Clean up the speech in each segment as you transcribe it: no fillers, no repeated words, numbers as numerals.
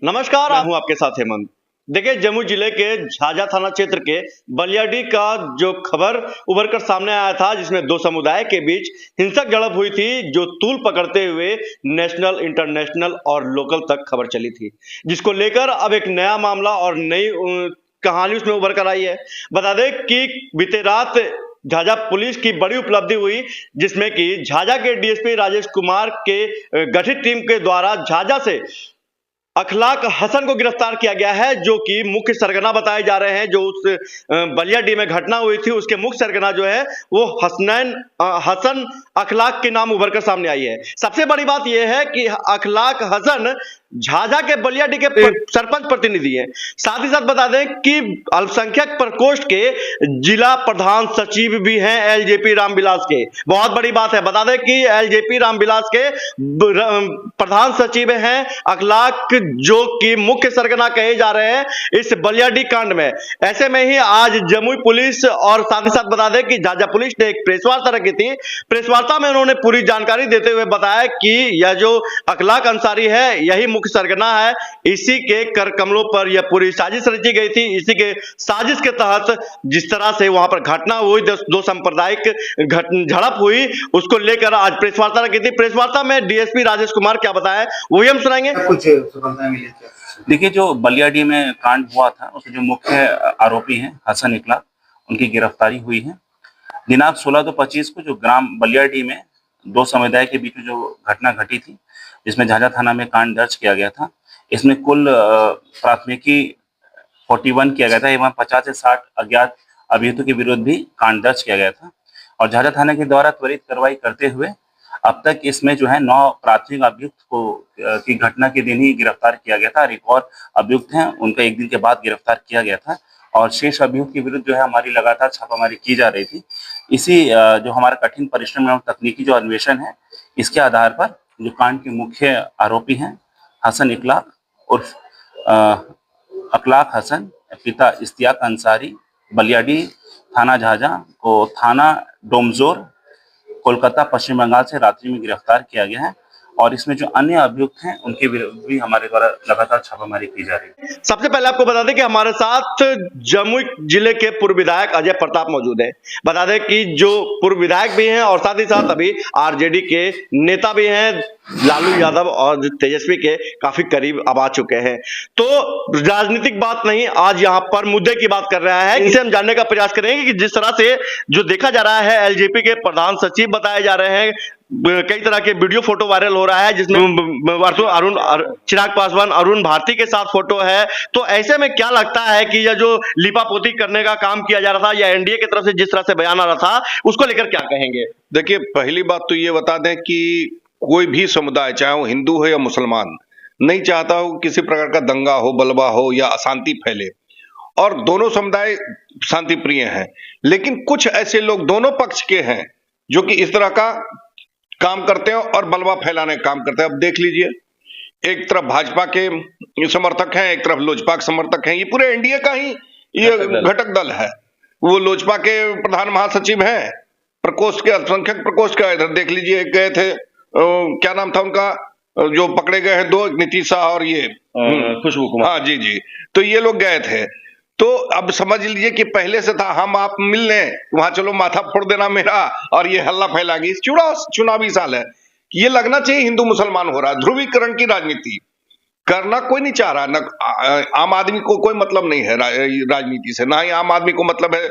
नमस्कार, मैं हूं आपके साथ हेमंत। देखिए, जमुई जिले के झाझा थाना क्षेत्र के बलियाडीह का जो खबर उभर कर सामने आया था, जिसमें दो समुदाय के बीच हिंसक झड़प हुई थी, जो तूल पकड़ते हुए नेशनल, इंटरनेशनल और लोकल तक खबर चली थी, जिसको लेकर अब एक नया मामला और नई कहानी उसमें उभर कर आई है। बता दें कि बीते रात झाझा पुलिस की बड़ी उपलब्धि हुई, जिसमें कि झाझा के डीएसपी राजेश कुमार के गठित टीम के द्वारा झाझा से अखलाक हसन को गिरफ्तार किया गया है, जो कि मुख्य सरगना बताए जा रहे हैं। जो उस बलियाडीह में घटना हुई थी, उसके मुख्य सरगना जो है वो हसन अखलाक के नाम उभर कर सामने आई है। सबसे बड़ी बात यह है कि अखलाक हसन झाझा के बलियाडीह के सरपंच प्रतिनिधि हैं। साथ ही साथ बता दें कि अल्पसंख्यक प्रकोष्ठ के जिला प्रधान सचिव भी हैं एलजेपी रामविलास के। बहुत बड़ी बात है, बता दें कि एलजेपी रामविलास के प्रधान सचिव हैं अखलाक, जो कि मुख्य सरगना कहे जा रहे हैं इस बलियाडीह कांड में। ऐसे में ही आज जमुई पुलिस और साथ ही साथ बता दें कि झाझा पुलिस ने एक प्रेस वार्ता रखी थी। प्रेस वार्ता में उन्होंने पूरी जानकारी देते हुए बताया कि यह जो अखलाक अंसारी है, यही मुख्य सरगना है। इसी के कर कमलों पर यह पूरी साजिश रची गई थी। इसी के साजिश के तहत जिस तरह से वहां पर घटना हुई, दो सांप्रदायिक झड़प हुई, उसको लेकर आज प्रेस वार्ता रखी थी। प्रेस वार्ता में डीएसपी राजेश कुमार क्या बताया वही हम सुनाएंगे। कुछ देखिए, जो बलियाडीह में कांड हुआ था, उसमें जो मुख्य आरोपी हैं हसन इकलाक, उनकी गिरफ्तारी हुई है। दिनांक 16/25 को जो ग्राम बलियाडीह में दो समुदाय के बीच में जो घटना घटी थी, जिसमें झाझा थाना में कांड दर्ज किया गया था, इसमें कुल प्राथमिकी 41 किया गया था एवं 50 से 60 अज्ञात अभियुक्तों के विरुद्ध भी कांड दर्ज किया गया था। और झाझा थाना के द्वारा त्वरित कार्रवाई करते हुए अब तक इसमें जो है 9 प्राथमिक अभियुक्त को की घटना के दिन ही गिरफ्तार किया गया था और एक और अभियुक्त हैं, उनका एक दिन के बाद गिरफ्तार किया गया था। और शेष अभियुक्त के विरुद्ध जो है हमारी लगातार छापामारी की जा रही थी। इसी जो हमारा कठिन परिश्रम एवं तकनीकी जो अन्वेषण है, इसके आधार पर जो कांड के मुख्य आरोपी हैं हसन इकलाक उर्फ अखलाक हसन, पिता इश्तियाक अंसारी, बलियाडीह थाना झाझा को थाना डोमजोर कोलकाता पश्चिम बंगाल से रात्रि में गिरफ्तार किया गया है। और इसमें जो अन्य अभियुक्त हैं, उनके विरुद्ध भी हमारे द्वारा लगातार छापामारी की जा रही है। सबसे पहले आपको बता दें कि हमारे साथ जमुई जिले के पूर्व विधायक अजय प्रताप मौजूद है। बता दें कि जो पूर्व विधायक भी हैं और साथ ही साथ अभी आरजेडी के नेता भी हैं, लालू यादव और तेजस्वी के काफी करीब अब आ चुके हैं। तो राजनीतिक बात नहीं, आज यहाँ पर मुद्दे की बात कर रहा है। इसे हम जानने का प्रयास करेंगे कि जिस तरह से जो देखा जा रहा है, एलजेपी के प्रधान सचिव बताए जा रहे हैं, कई तरह के वीडियो फोटो वायरल हो रहा है, जिसमें अरुण चिराग पासवान, अरुण भारती के साथ फोटो है। तो ऐसे में क्या लगता है कि यह जो लिपापोती करने का काम किया जा रहा था, या एनडीए की तरफ से जिस तरह से बयान आ रहा था, उसको लेकर क्या कहेंगे? देखिए, पहली बात तो ये बता दें कि कोई भी समुदाय, चाहे वो हिंदू हो या मुसलमान, नहीं चाहता हो किसी प्रकार का दंगा हो, बलवा हो या अशांति फैले। और दोनों समुदाय शांति प्रिय हैं, लेकिन कुछ ऐसे लोग दोनों पक्ष के हैं जो कि इस तरह का काम करते हैं और बलवा फैलाने का काम करते हैं। अब देख लीजिए, एक तरफ भाजपा के समर्थक हैं, एक तरफ लोजपा के समर्थक हैं। ये पूरे एनडीए का ही ये घटक दल है। वो लोजपा के प्रधान महासचिव हैं, प्रकोष्ठ के अल्पसंख्यक प्रकोष्ठ का। इधर देख लीजिए, एक गए थे, क्या नाम था उनका, जो पकड़े गए हैं दो, नीतीश शाह और ये खुशबू कुमार। हाँ जी। तो ये लोग गए थे। तो अब समझ लीजिए कि पहले से था हम आप मिल लें, वहां चलो माथा फोड़ देना मेरा, और ये हल्ला फैला गई। चुनावी साल है, ये लगना चाहिए हिंदू मुसलमान हो रहा है। ध्रुवीकरण की राजनीति करना कोई नहीं चाह रहा। न आम आदमी को कोई मतलब नहीं है राजनीति से, ना ही आम आदमी को मतलब है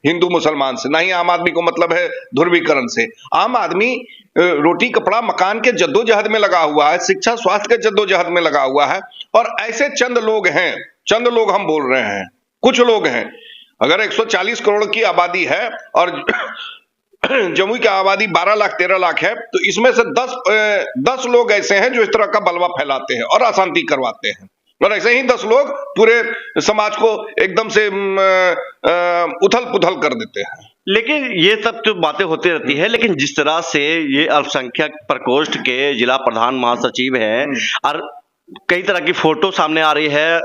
हिंदू मुसलमान से, ना ही आम आदमी को मतलब है ध्रुवीकरण से। आम आदमी रोटी कपड़ा मकान के जद्दोजहद में लगा हुआ है, शिक्षा स्वास्थ्य के जद्दोजहद में लगा हुआ है। और ऐसे चंद लोग हैं, चंद लोग हम बोल रहे हैं, कुछ लोग हैं। अगर 140 करोड़ की आबादी है और जमुई की आबादी 12 लाख 13 लाख है, तो इसमें से 10 लोग ऐसे हैं जो इस तरह का बलवा फैलाते हैं और अशांति करवाते हैं। और ऐसे ही 10 लोग पूरे समाज को एकदम से उथल पुथल कर देते हैं। लेकिन ये सब तो बातें होती रहती है, लेकिन जिस तरह से ये अल्पसंख्यक प्रकोष्ठ के जिला प्रधान महासचिव हैं और कई तरह की फोटो सामने आ रही है।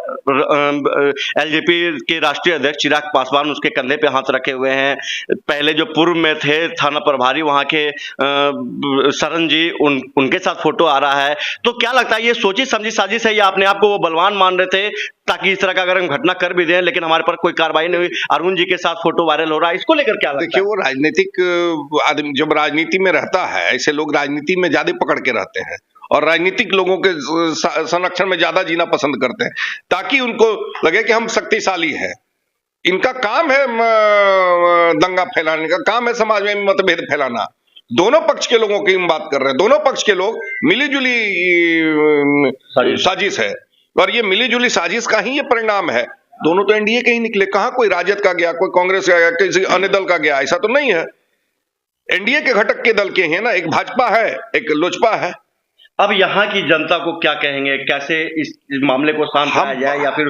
एलजेपी के राष्ट्रीय अध्यक्ष चिराग पासवान उसके कंधे पे हाथ रखे हुए हैं। पहले जो पूर्व में थे थाना प्रभारी वहां के शरण जी, उनके साथ फोटो आ रहा है। तो क्या लगता है ये सोची समझी साजिश है या अपने आप को वो बलवान मान रहे थे ताकि इस तरह का अगर हम घटना कर भी दें लेकिन हमारे पर कोई कार्रवाई नहीं हुई? अरुण जी के साथ फोटो वायरल हो रहा है, इसको लेकर क्या लगता है? देखिए, वो राजनीतिक आदमी जब राजनीति में रहता है, ऐसे लोग राजनीति में ज्यादा पकड़ के रहते हैं और राजनीतिक लोगों के संरक्षण में ज्यादा जीना पसंद करते हैं ताकि उनको लगे कि हम शक्तिशाली हैं। इनका काम है दंगा फैलाने का, काम है समाज में मतभेद फैलाना। दोनों पक्ष के लोगों की हम बात कर रहे हैं, दोनों पक्ष के लोग मिलीजुली साजिश है और ये मिलीजुली साजिश का ही ये परिणाम है। दोनों तो एनडीए के ही निकले, कहां कोई राजद का गया, कोई कांग्रेस का गया, किसी अन्य दल का गया, ऐसा तो नहीं है। एनडीए के घटक के दल के हैं ना, एक भाजपा है, एक लोजपा है। अब यहाँ की जनता को क्या कहेंगे, कैसे इस मामले को शांत कराया जाए या फिर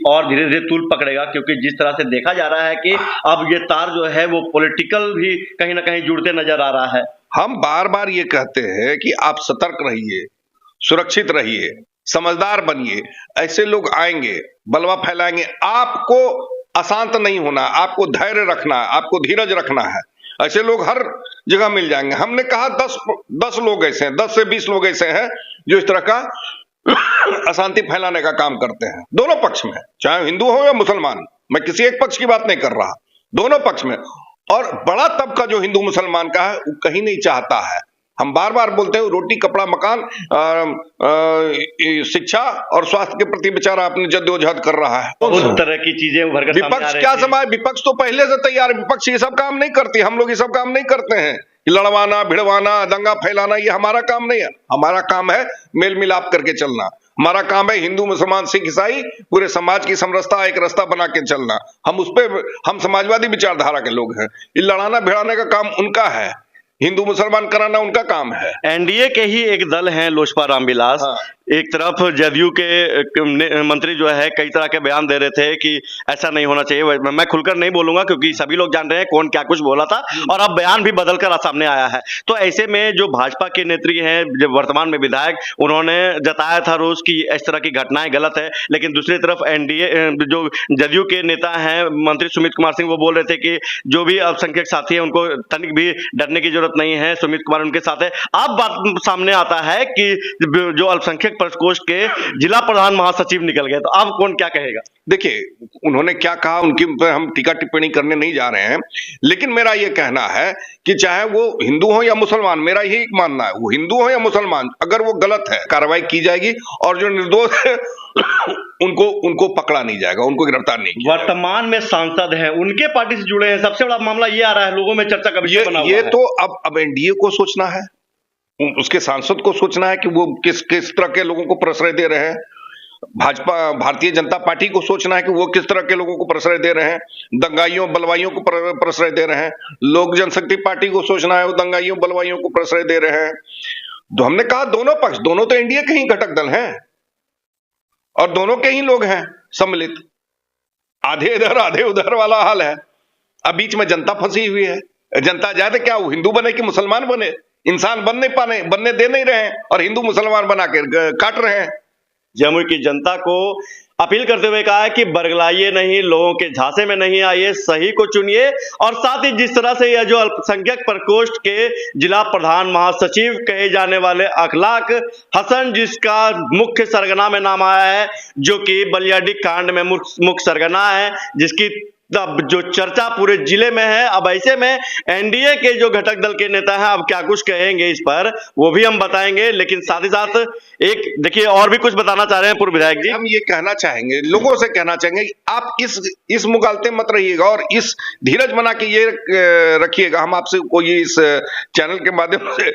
और धीरे धीरे तूल पकड़ेगा? क्योंकि जिस तरह से देखा जा रहा है कि अब ये तार जो है वो पॉलिटिकल भी कहीं ना कहीं जुड़ते नजर आ रहा है। हम बार बार ये कहते हैं कि आप सतर्क रहिए, सुरक्षित रहिए, समझदार बनिए। ऐसे लोग आएंगे, बलवा फैलाएंगे, आपको अशांत नहीं होना, आपको धैर्य रखना, आपको धीरज रखना है। ऐसे लोग हर जगह मिल जाएंगे। हमने कहा 10 लोग ऐसे हैं, 10 से 20 लोग ऐसे हैं जो इस तरह का अशांति फैलाने का काम करते हैं, दोनों पक्ष में, चाहे हिंदू हो या मुसलमान। मैं किसी एक पक्ष की बात नहीं कर रहा, दोनों पक्ष में। और बड़ा तबका जो हिंदू मुसलमान का है वो कहीं नहीं चाहता है। हम बार बार बोलते हैं रोटी कपड़ा मकान शिक्षा और स्वास्थ्य के प्रति बेचारा अपनी जद्दोजहद कर रहा है। उस तरह की चीजें उभर कर विपक्ष क्या समय, विपक्ष तो पहले से तैयार है। विपक्ष ये सब काम नहीं करती, हम लोग ये सब काम नहीं करते हैं। लड़वाना, भिड़वाना, दंगा फैलाना ये हमारा काम नहीं है। हमारा काम है मेल मिलाप करके चलना। हमारा काम है हिंदू मुसलमान सिख ईसाई पूरे समाज की समरसता एक रास्ता बना के चलना। हम समाजवादी विचारधारा के लोग हैं। ये लड़ाना भिड़ाने का काम उनका है, हिंदू मुसलमान कराना उनका काम है। एनडीए के ही एक दल हैं लोजपा रामविलास। हाँ। एक तरफ जदयू के मंत्री जो है कई तरह के बयान दे रहे थे कि ऐसा नहीं होना चाहिए। मैं खुलकर नहीं बोलूंगा क्योंकि सभी लोग जान रहे हैं कौन क्या कुछ बोला था और अब बयान भी बदलकर सामने आया है। तो ऐसे में जो भाजपा के नेत्री हैं, जो वर्तमान में विधायक, उन्होंने जताया था रोज की इस तरह की घटनाएं गलत है, लेकिन दूसरी तरफ एनडीए जो जदयू के नेता हैं मंत्री सुमित कुमार सिंह, वो बोल रहे थे कि जो भी अल्पसंख्यक साथी है उनको तनिक भी डरने की जरूरत नहीं है, सुमित कुमार उनके साथ है। अब बात सामने आता है कि जो अल्पसंख्यक प्रकोष्ठ के जिला प्रधान महासचिव निकल गए, तो अब कौन क्या कहेगा? देखिए, उन्होंने क्या कहा उनकी पर हम टीका टिप्पणी करने नहीं जा रहे हैं, लेकिन मेरा यह कहना है कि चाहे वो हिंदू हो या मुसलमान, मेरा यही मानना है, वो हिंदू हो या मुसलमान, अगर वो गलत है कार्रवाई की जाएगी और जो निर्दोष है उनको पकड़ा नहीं जाएगा, उनको गिरफ्तार नहीं किया जाएगा। वर्तमान में सांसद हैं, उनके पार्टी से जुड़े हैं, सबसे बड़ा मामला ये आ रहा है, लोगों में चर्चा का विषय बना हुआ है। ये तो अब एनडीए को सोचना है, उसके सांसद को सोचना है कि वो किस तरह के लोगों को प्रश्रय दे रहे हैं। भारतीय जनता पार्टी को सोचना है कि वो किस तरह के लोगों को प्रश्रय दे रहे हैं, दंगाइयों बलवाइयों को प्रश्रय दे रहे हैं। लोक जनशक्ति पार्टी को सोचना है वो दंगाइयों बलवाइयों को प्रश्रय दे रहे हैं। तो हमने कहा दोनों पक्ष, दोनों तो एनडीए के ही घटक दल हैं और दोनों के ही लोग हैं सम्मिलित। आधे इधर आधे उधर वाला हाल है। अब बीच में जनता फंसी हुई है। जनता जाए तो क्या वो हिंदू बने कि मुसलमान बने? इंसान बनने दे नहीं रहे हैं और हिंदू मुसलमान बना के काट रहे हैं। जमुई की जनता को अपील करते हुए कहा है कि बरगलाइए नहीं, लोगों के झांसे में नहीं आइए, सही को चुनिए। और साथ ही जिस तरह से यह जो अल्पसंख्यक प्रकोष्ठ के जिला प्रधान महासचिव कहे जाने वाले अखलाक हसन, जिसका मुख्य सरगना में नाम आया है, जो कि बलियाडी कांड में मुख्य सरगना है, जिसकी अब जो चर्चा पूरे जिले में है। अब ऐसे में एनडीए के जो घटक दल के नेता हैं अब क्या कुछ कहेंगे इस पर, वो भी हम बताएंगे। लेकिन साथ ही साथ एक देखिए और भी कुछ बताना चाह रहे हैं पूर्व विधायक जी। हम ये कहना चाहेंगे, लोगों से कहना चाहेंगे कि आप इस मुगालते मत रहिएगा और इस धीरज बना के ये रखिएगा। हम आपसे कोई इस चैनल के माध्यम से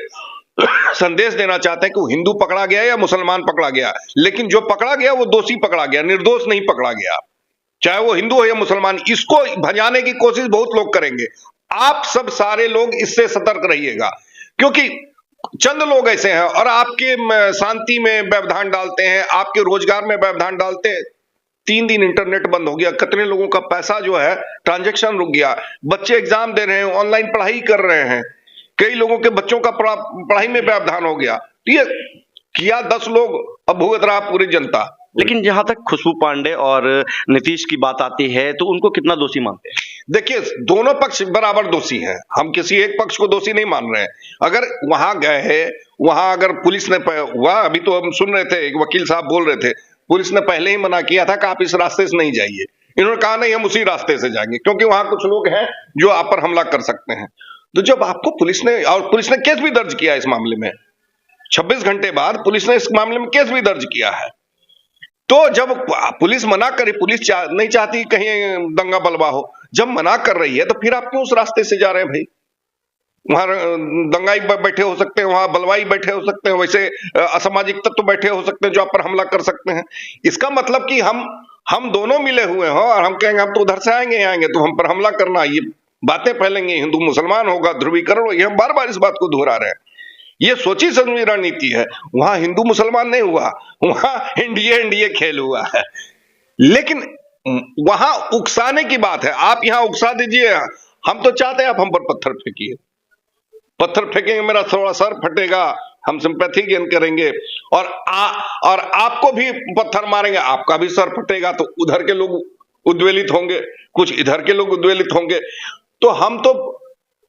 संदेश देना चाहते हैं कि वो हिंदू पकड़ा गया या मुसलमान पकड़ा गया, लेकिन जो पकड़ा गया वो दोषी पकड़ा गया, निर्दोष नहीं पकड़ा गया। चाहे वो हिंदू हो या मुसलमान, इसको भजाने की कोशिश बहुत लोग करेंगे। आप सब सारे लोग इससे सतर्क रहिएगा, क्योंकि चंद लोग ऐसे हैं और आपके शांति में व्यवधान डालते हैं, आपके रोजगार में व्यवधान डालते हैं। 3 दिन इंटरनेट बंद हो गया, कितने लोगों का पैसा जो है ट्रांजैक्शन रुक गया, बच्चे एग्जाम दे रहे हैं, ऑनलाइन पढ़ाई कर रहे हैं, कई लोगों के बच्चों का पढ़ाई में व्यवधान हो गया। ये किया 10 लोग, अब भुगत रहा पूरी जनता। लेकिन जहां तक खुशबू पांडे और नीतीश की बात आती है तो उनको कितना दोषी मानते हैं? देखिए, दोनों पक्ष बराबर दोषी हैं, हम किसी एक पक्ष को दोषी नहीं मान रहे हैं। अगर वहां गए हैं, वहां अगर पुलिस ने हुआ, अभी तो हम सुन रहे थे, एक वकील साहब बोल रहे थे, पुलिस ने पहले ही मना किया था कि आप इस रास्ते से नहीं जाइए। इन्होंने कहा नहीं, हम उसी रास्ते से जाएंगे, क्योंकि वहां कुछ लोग हैं जो आप पर हमला कर सकते हैं। तो जब आपको पुलिस ने केस भी दर्ज किया इस मामले में, 26 घंटे बाद पुलिस ने इस मामले में केस भी दर्ज किया है। तो जब पुलिस मना करे, पुलिस नहीं चाहती कहीं दंगा बलवा हो, जब मना कर रही है तो फिर आप क्यों उस रास्ते से जा रहे हैं भाई? वहां दंगाई बैठे हो सकते हैं, वहां बलवाई बैठे हो सकते हैं, वैसे असामाजिक तत्व बैठे हो सकते हैं जो आप पर हमला कर सकते हैं। इसका मतलब कि हम दोनों मिले हुए हो और हम कहेंगे हम तो उधर से आएंगे तो हम पर हमला करना, ये बातें फैलेंगे, हिंदू मुसलमान होगा, ध्रुवीकरण, ये हम बार बार इस बात को दोहरा रहे हैं। ये सोची समझी रणनीति है। वहां हिंदू मुसलमान नहीं हुआ, वहां एनडीए खेल हुआ है। लेकिन वहां उकसाने की बात है, आप यहां उकसा दीजिए। हम तो चाहते हैं आप हम पर पत्थर फेंकिए, पत्थर फेंकेंगे मेरा थोड़ा सर फटेगा, हम सिंपैथी गेन करेंगे, और आपको भी पत्थर मारेंगे, आपका भी सर फटेगा, तो उधर के लोग उद्वेलित होंगे, कुछ इधर के लोग उद्वेलित होंगे। तो हम तो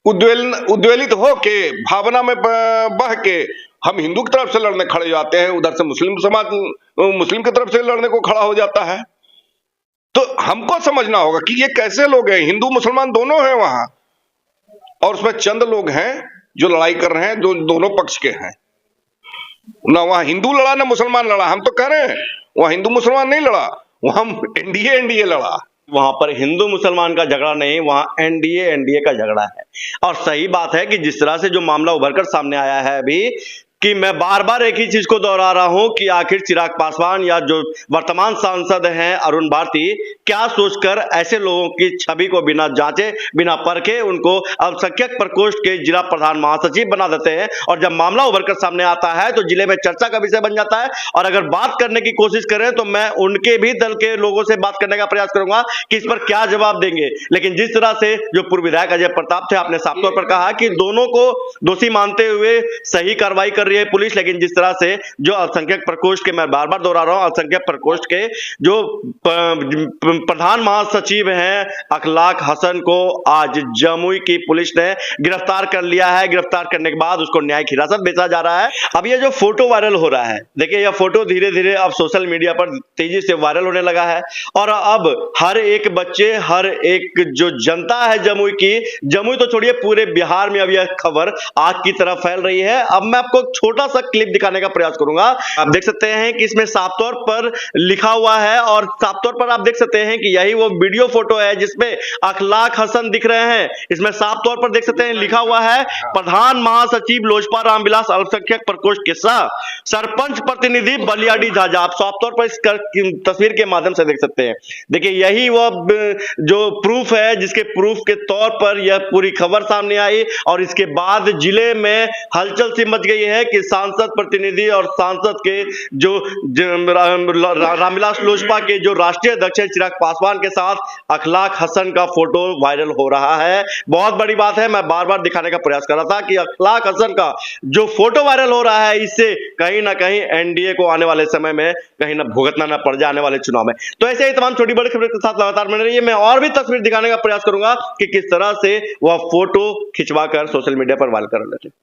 उद्वेलित हो के, भावना में बह के हम हिंदू की तरफ से लड़ने खड़े जाते हैं, उधर से मुस्लिम समाज मुस्लिम की तरफ से लड़ने को खड़ा हो जाता है। तो हमको समझना होगा कि ये कैसे लोग हैं, हिंदू मुसलमान दोनों हैं वहां, और उसमें चंद लोग हैं जो लड़ाई कर रहे हैं, जो दोनों पक्ष के हैं। ना वहां हिंदू लड़ा ना मुसलमान लड़ा। हम तो कह रहे हैं वहां हिंदू मुसलमान नहीं लड़ा, वहां एनडीए लड़ा। वहां पर हिंदू मुसलमान का झगड़ा नहीं, वहां एनडीए का झगड़ा है। और सही बात है कि जिस तरह से जो मामला उभरकर सामने आया है अभी, कि मैं बार बार एक ही चीज को दोहरा रहा हूं कि आखिर चिराग पासवान या जो वर्तमान सांसद हैं अरुण भारती, क्या सोचकर ऐसे लोगों की छवि को बिना जांचे, बिना परखे उनको अल्पसंख्यक प्रकोष्ठ के जिला प्रधान महासचिव बना देते हैं। और जब मामला उभरकर सामने आता है तो जिले में चर्चा का विषय बन जाता है। और अगर बात करने की कोशिश करें तो मैं उनके भी दल के लोगों से बात करने का प्रयास करूंगा कि इस पर क्या जवाब देंगे। लेकिन जिस तरह से जो पूर्व विधायक अजय प्रताप थे, आपने साफ तौर पर कहा कि दोनों को दोषी मानते हुए सही कार्रवाई कर रही है पुलिस। लेकिन जिस तरह से जो अल्पसंख्यक प्रकोष्ठ के, मैं बार बार दोहरा रहा हूं, अल्पसंख्यक प्रकोष्ठ के जो प्रधान महासचिव हैं अखलाक हसन को आज जमुई की पुलिस ने गिरफ्तार कर लिया है। गिरफ्तार करने के बाद उसको न्यायिक हिरासत भेजा जा रहा है। अब ये जो फोटो वायरल हो रहा है, देखिए यह फोटो धीरे धीरे अब सोशल मीडिया पर तेजी से वायरल होने लगा है। और अब हर एक बच्चे, हर एक जो जनता है जमुई की, जमुई तो छोड़िए पूरे बिहार में अब यह खबर आग की तरह फैल रही है। अब मैं आपको छोटा सा क्लिप दिखाने का प्रयास करूंगा। आप देख सकते हैं कि इसमें साफ तौर पर लिखा हुआ है, और साफ तौर पर आप देख सकते हैं कि यही वो वीडियो फोटो है जिसमें अखलाक हसन दिख रहे हैं। इसमें साफ तौर पर देख सकते हैं लिखा हुआ है प्रधान महासचिव लोजपा रामविलास अल्पसंख्यक प्रकोष्ठ के सह सरपंच प्रतिनिधि बलियाडी झाझा। आप साफ तौर पर इस तस्वीर के माध्यम से देख सकते हैं। देखिए यही वो जो प्रूफ है जिसके प्रूफ के तौर पर यह पूरी खबर सामने आई। और इसके बाद जिले में हलचल सी मच गई है कि सांसद प्रतिनिधि और सांसद के जो रामविलास लोजपा के जो राष्ट्रीय अध्यक्ष चिराग पासवान के साथ अखलाक हसन का फोटो वायरल हो रहा है। बहुत बड़ी बात है, मैं बार बार दिखाने का प्रयास कर रहा था कि अखलाक हसन का जो फोटो वायरल हो रहा है, इससे कहीं ना कहीं एनडीए को आने वाले समय में कहीं ना भुगतना ना पड़ जाए आने वाले चुनाव में। तो ऐसे ही तमाम छोटी बड़ी खबरों के साथ लगातार बने रहिए। मैं और भी तस्वीर दिखाने का प्रयास करूंगा कि किस तरह से वह फोटो खिंचवाकर सोशल मीडिया पर वायरल कर रहे थे।